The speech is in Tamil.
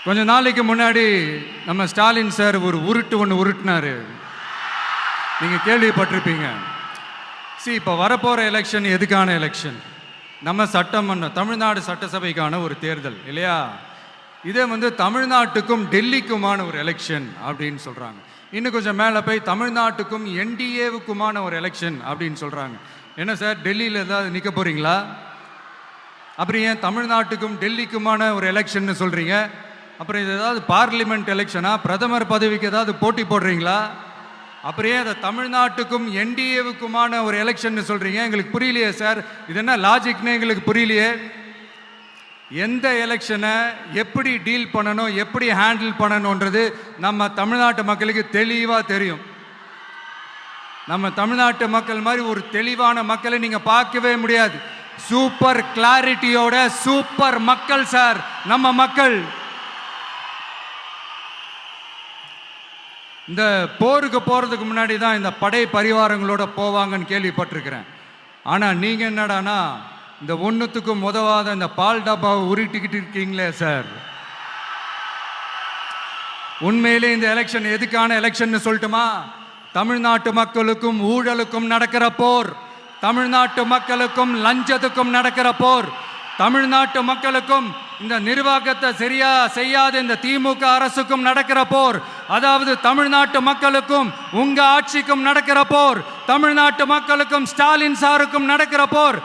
கொஞ்ச நாளைக்கு முன்னாடி நம்ம ஸ்டாலின் சார் ஒரு ஒன்று உருட்டினாரு. நீங்கள் கேள்விப்பட்டிருப்பீங்க. இப்போ வரப்போகிற எலெக்ஷன் எதுக்கான எலெக்ஷன்? நம்ம சட்டமன்ற தமிழ்நாடு சட்டசபைக்கான ஒரு தேர்தல் இல்லையா? இதே தமிழ்நாட்டுக்கும் டெல்லிக்குமான ஒரு எலெக்ஷன் அப்படின்னு சொல்கிறாங்க. இன்னும் கொஞ்சம் மேலே போய் தமிழ்நாட்டுக்கும் என்டிஏவுக்குமான ஒரு எலெக்ஷன் அப்படின்னு சொல்கிறாங்க. என்ன சார், டெல்லியில் ஏதாவது நிற்க போகிறீங்களா? அப்புறம் ஏன் தமிழ்நாட்டுக்கும் டெல்லிக்குமான ஒரு எலெக்ஷன் சொல்கிறீங்க? அப்புறம் இது ஏதாவது பார்லிமெண்ட் எலெக்ஷனா? பிரதமர் பதவிக்கு ஏதாவது போட்டி போடுறீங்களா? அப்புறம் ஏன் அதை தமிழ்நாட்டுக்கும் என்டிஏவுக்குமான ஒரு எலெக்ஷன் சொல்கிறீங்க? எங்களுக்கு புரியலையே சார், இது என்ன லாஜிக்னு எங்களுக்கு புரியலையே. எந்த எலெக்ஷனை எப்படி டீல் பண்ணணும், எப்படி ஹேண்டில் பண்ணணுன்றது நம்ம தமிழ்நாட்டு மக்களுக்கு தெளிவாக தெரியும். நம்ம தமிழ்நாட்டு மக்கள் மாதிரி ஒரு தெளிவான மக்களை நீங்கள் பார்க்கவே முடியாது. சூப்பர் கிளாரிட்டியோட சூப்பர் மக்கள் சார் நம்ம மக்கள். இந்த போருக்கு போகிறதுக்கு முன்னாடி தான் இந்த படை பரிவாரங்களோட போவாங்கன்னு கேள்விப்பட்டிருக்கிறேன். ஆனால் நீங்கள் என்னடானா இந்த ஒன்றுத்துக்கும் உதவாத இந்த பால் டப்பாவை உருட்டிக்கிட்டு இருக்கீங்களே சார். உண்மையிலே இந்த எலெக்ஷன் எதுக்கான எலெக்ஷன் சொல்லட்டுமா? தமிழ்நாட்டு மக்களுக்கும் ஊழலுக்கும் நடக்கிற போர், தமிழ்நாட்டு மக்களுக்கும் லஞ்சத்துக்கும் நடக்கிற போர், தமிழ்நாட்டு மக்களுக்கும் இந்த நிர்வாகத்தை சரியா செய்யாத இந்த திமுக அரசுக்கும் நடக்கிற போர், அதாவது தமிழ்நாட்டு மக்களுக்கும் உங்க ஆட்சிக்கும் நடக்கிற போர், தமிழ்நாட்டு மக்களுக்கும் ஸ்டாலின் சாருக்கும் நடக்கிற போர்.